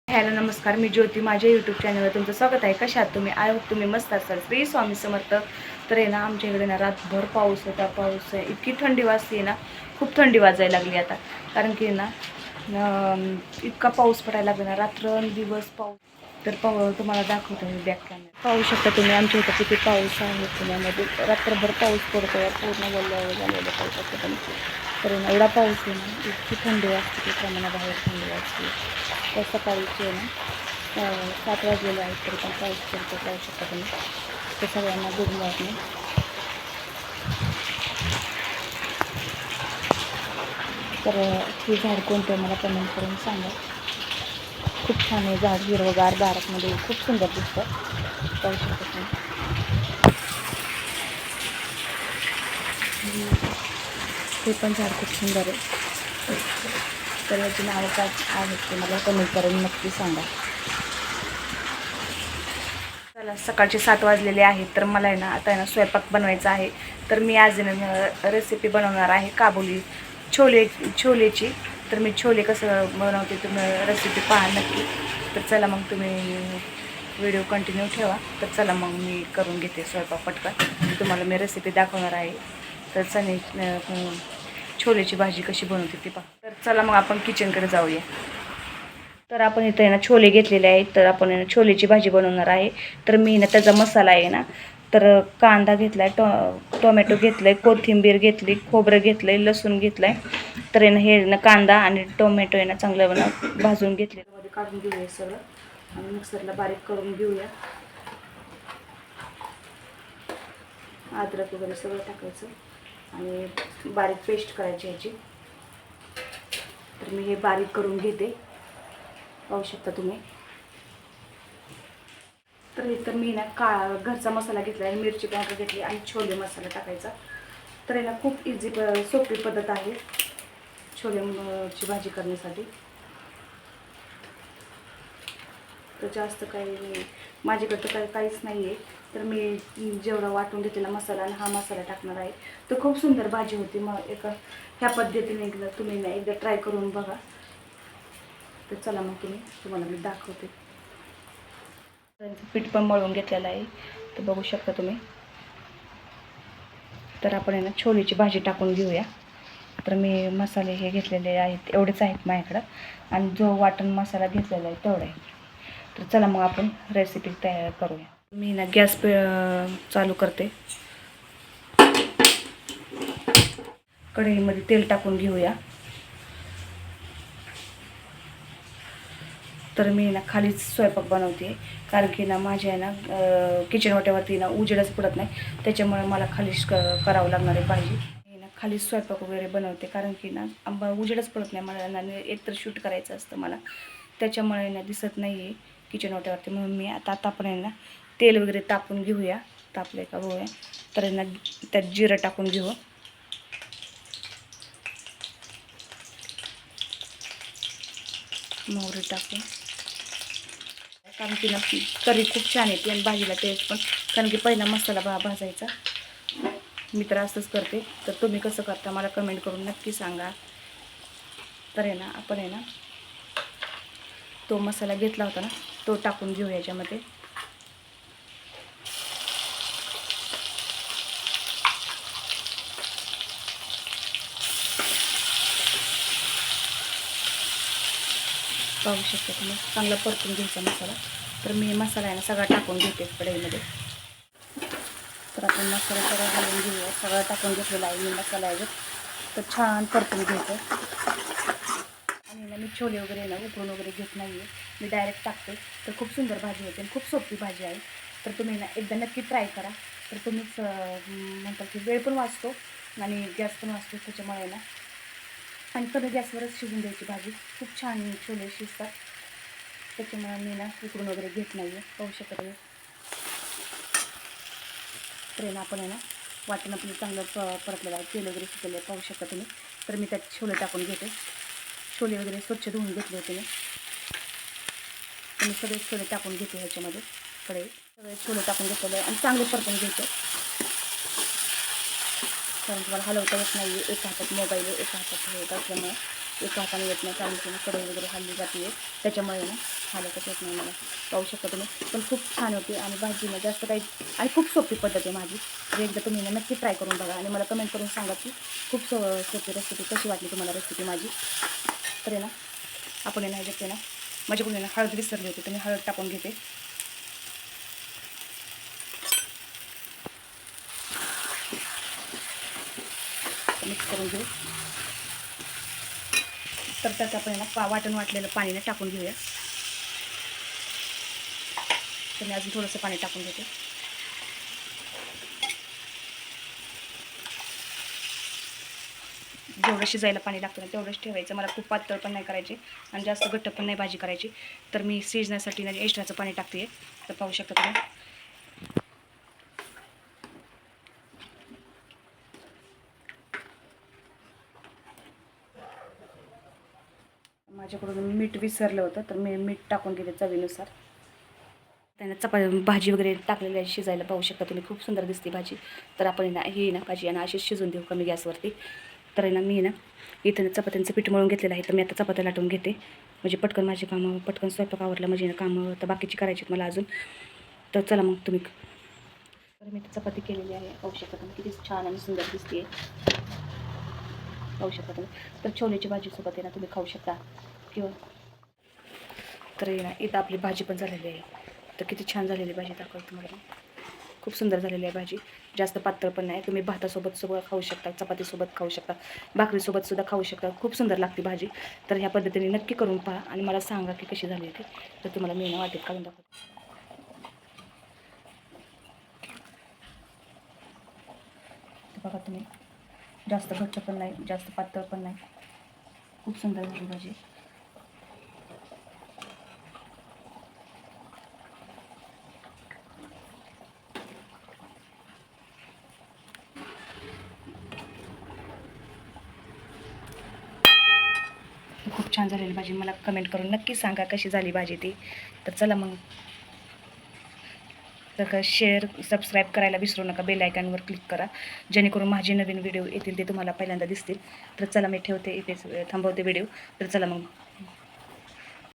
Hello नमस्कार, मी ज्योती. माझ्या YouTube चॅनलवर तुमचं स्वागत आहे. कशा आहात तुम्ही? आय होप तुम्ही मस्त असाल. श्री स्वामी समर्थ. तर आहे ना, आमच्या इकडे ना रातभर पाऊस होता. पाऊस आहे, इतकी थंडी वाजते ना, खूप थंडी वाजायला लागली आता. कारण की ना इतका पाऊस पडायला लागला ना, रात्रंदिवस पाऊस. तर तुम्हाला दाखवतो मी बॅक कॅमेरा. पाहू शकता तुम्ही आमच्या इथं किती पाऊस आहे. पुण्यामध्ये रात्रभर पाऊस पडतो. पूर्ण वल्ल्यावर झालेलं पाऊस शकता तुम्ही. तर एवढा पाऊस आहे ना, इतकी थंडी वाजते की प्रमाणाबाहेर थंडी वाजते. तर सकाळीचे ना 7 वाजलेले आहेत तरी पण पाऊस पडतो. पाहू शकता तुम्ही. तर सगळ्यांना गुड मॉर्निंग. तर हे झाड कोणतं मला कमेंट करून सांगा. खूप छान आहे झाड, हिरवगार, दारामध्ये खूप सुंदर दिसतं. पाहू शकता तुम्ही. हे पण झाड खूप सुंदर आहे. तर याची नावं काय आहेत ते मला कमेंट करून नक्की सांगा. चला, सकाळचे 7 वाजलेले आहेत. तर मला आहे ना आता आहे ना स्वयंपाक बनवायचा आहे. तर मी आज रेसिपी बनवणार आहे काबुली छोलेची. तर मी छोले कसं बनवते तुम्ही रेसिपी पहा नक्की. तर चला मग तुम्ही व्हिडिओ कंटिन्यू ठेवा. तर चला मग मी करून घेते स्वयंपाक पटकन. तुम्हाला मी रेसिपी दाखवणार आहे. तर छोलेची भाजी कशी बनवते ती पहा. तर चला मग आपण किचनकडे जाऊया. तर आपण इथं आहे ना छोले घेतलेले आहेत. तर आपण छोलेची भाजी बनवणार आहे. तर मी ना त्याचा मसाला आहे ना, तर कांदा घेतला आहे, टोमॅटो घेतलं आहे, कोथिंबीर घेतली, खोबरं घेतलं आहे, लसूण घेतलं आहे. तर आहे ना हे ना कांदा आणि टोमॅटो आहे ना चांगलं भाजून घेतले. मध्ये काढून घेऊया सगळं आणि मिक्सरला बारीक करून घेऊया. अद्रक वगैरे सगळं टाकायचं आणि बारीक पेस्ट करायची याची. तर मी हे बारीक करून घेते. पाहू शकता तुम्ही. तर इतर मी ना घरचा मसाला घेतला आहे, मिरची पावडर घेतली आणि छोले मसाला टाकायचा. तर याला खूप इझी सोपी पद्धत आहे छोलेची भाजी करण्यासाठी. तर जास्त काही माझ्याकडे तर काहीच नाही आहे. तर मी जेवढा वाटून घेतलेला मसाला आणि हा मसाला टाकणार आहे. तर खूप सुंदर भाजी होती. मग ह्या पद्धतीने एकदा तुम्ही ना एकदा ट्राय करून बघा. तर चला मग तुम्हाला मी दाखवते. पीठ पण मळून घेतलेलं आहे. तर बघू शकता तुम्ही. तर आपण आहे ना छोलेची भाजी टाकून घेऊया. तर मी मसाले हे घेतलेले आहेत, एवढेच आहेत माझ्याकडं. आणि जो वाटण मसाला घेतलेला आहे तेवढा आहे. तर चला मग आपण रेसिपी तयार करूया. मी ना गॅस चालू करते. कढईमध्ये तेल टाकून घेऊया. तर मी ना खालीच स्वयंपाक बनवते. कारण की ना माझ्या आहे ना किचन वाट्यावरती ना उजेडच पडत नाही. त्याच्यामुळे मला खालीच करावं लागणार आहे भाजी. मी ना खालीच स्वयंपाक वगैरे बनवते. कारण की ना उजेडच पडत नाही मला ना, एकतर शूट करायचं असतं मला. त्याच्यामुळे ना दिसत नाही आहे किचन वाट्यावरती. म्हणून मी आता आपण आहे ना तेल वगैरे तापून घेऊया. तापले का बघूया. तर ना त्यात जिरं टाकून घेऊ. मोहरी टाकून. कारण की ना करी खूप छान येते आणि भाजीला टेस्ट पण. कारण की पहिला मसाला भाजायचा. मी तर असंच करते. तर तुम्ही कसं करता मला कमेंट करून नक्की सांगा. तर आहे ना आपण आहे ना तो मसाला घेतला होता ना तो टाकून घेऊ याच्यामध्ये. पाहू शकता तुम्ही. चांगला परतून घ्यायचा मसाला. तर मी मसाला आहे ना सगळा टाकून घेते कढईमध्ये. तर आपण मसाला सगळा घालून घेऊया. सगळं टाकून घेतलेला आहे मी मसाला आहे. तर छान परतून घ्यायचं. आणि ना मी छोले वगैरे ना उकळून वगैरे घेत नाही आहे, मी डायरेक्ट टाकते. तर खूप सुंदर भाजी होते आणि खूप सोपी भाजी आहे. तर तुम्ही ना एकदा नक्की ट्राय करा. तर तुम्हीच म्हणतात की वेळ पण वाचतो आणि गॅस पण वाचतो. त्याच्यामुळे ना आणि कमी गॅसवरच शिजून द्यायची भाजी. खूप छान छोले शिजतात. त्याच्यामुळे मी ना उकळून वगैरे घेत नाही आहे. पाहू शकत आहे. तर ना आपण आहे ना वाटण आपलं चांगलं परतलेलं आहे. तेल वगैरे सुकलेलं आहे. पाहू शकता तुम्ही. तर मी त्यात छोले टाकून घेते. छोले वगैरे स्वच्छ धुवून घेतले होते मी. मी सगळे छोले टाकून घेते ह्याच्यामध्ये. सगळे छोले टाकून घेतलेले आहे आणि चांगले परतून घ्यायचे. कारण तुम्हाला हलवता येत नाही आहे. एका हातात मोबाईल आहे, एका हातात हे असल्यामुळे एक हाताने येत नाही, कारण की कढई वगैरे हल्ली जाते त्याच्यामुळे ना हालतच येत नाही मला. पाहू शकता तुम्ही. पण खूप छान होती आणि भाजी ना जास्त काही आणि खूप सोपी पद्धत आहे माझी. तर एकदा तुम्ही ना नक्की ट्राय करून बघा आणि मला कमेंट करून सांगा की खूप सोपी रेसिपी कशी वाटली तुम्हाला रेसिपी माझी. तर आहे ना आपण आहे ना ह्याच्यात आहे ना माझ्याकडून आहे ना हळद विसरली होती, तर मी हळद टाकून घेते. मिक्स करून घेऊ. तर त्यात आपण आहे ना वाटण वाटलेलं पाणीने टाकून घेऊया. तर मी अजून थोडंसं पाणी टाकून घेते. जेवढं शिजायला पाणी लागतं ना तेवढंच ठेवायचं. मला खूप पातळ पण नाही करायचे आणि जास्त घट्ट पण नाही भाजी करायची. तर मी शिजण्यासाठी ना एक्स्ट्राचं पाणी टाकते. तर पाहू शकता तुम्ही. माझ्याकडून मीठ विसरलं होतं, तर मी मीठ टाकून घेते चवीनुसार. त्यानं भाजी वगैरे टाकलेली आहे शिजायला. पाहू शकता तुम्ही, खूप सुंदर दिसते भाजी. तर आपण ना ही ना भाजी ना अशीच शिजून देऊ कमी गॅसवरती. तर आहे ना मी ना इथं चपात्यांचं पीठ मळून घेतलेलं आहे. तर मी आता चपात्या लाटून घेते, म्हणजे पटकन माझी कामं, पटकन स्वयंपाक आवरला म्हणजे ना कामं तर बाकीची करायची मला अजून. तर चला मग तुम्ही. तर मी चपाती केलेली आहे. पाहू शकता तुम्ही किती छान आणि सुंदर दिसते. पाहू शकता तुम्ही. तर छोलेची भाजीसोबत आहे ना तुम्ही खाऊ शकता किंवा तर आहे ना इथं आपली भाजी पण झालेली आहे. तर किती छान झालेली भाजी दाखवते तुम्हाला. खूप सुंदर झालेली आहे भाजी. जास्त पातळ पण नाही. तुम्ही भातासोबत सगळं खाऊ शकता, चपातीसोबत खाऊ शकता, भाकरीसोबत सुद्धा खाऊ शकता. खूप सुंदर लागते भाजी. तर ह्या पद्धतीने नक्की करून पहा आणि मला सांगा की कशी झाली ती. तर तुम्हाला मी ना वाटेत काढून दाखवते. तर बघा तुम्ही, जास्त घट्ट पण नाही, जास्त पातळ पण नाही. खूप सुंदर झाली भाजी. खूप छान झालेली भाजी. मला कमेंट करून नक्की सांगा कशी झाली भाजी ती. तर चला मग, तर शेअर सबस्क्राईब करायला विसरू नका. बेल आयकॉनवर क्लिक करा, जेणेकरून माझे नवीन व्हिडिओ येतील ते तुम्हाला पहिल्यांदा दिसतील. तर चला मी ठेवते इथेच, थांबवते व्हिडिओ. तर चला मग.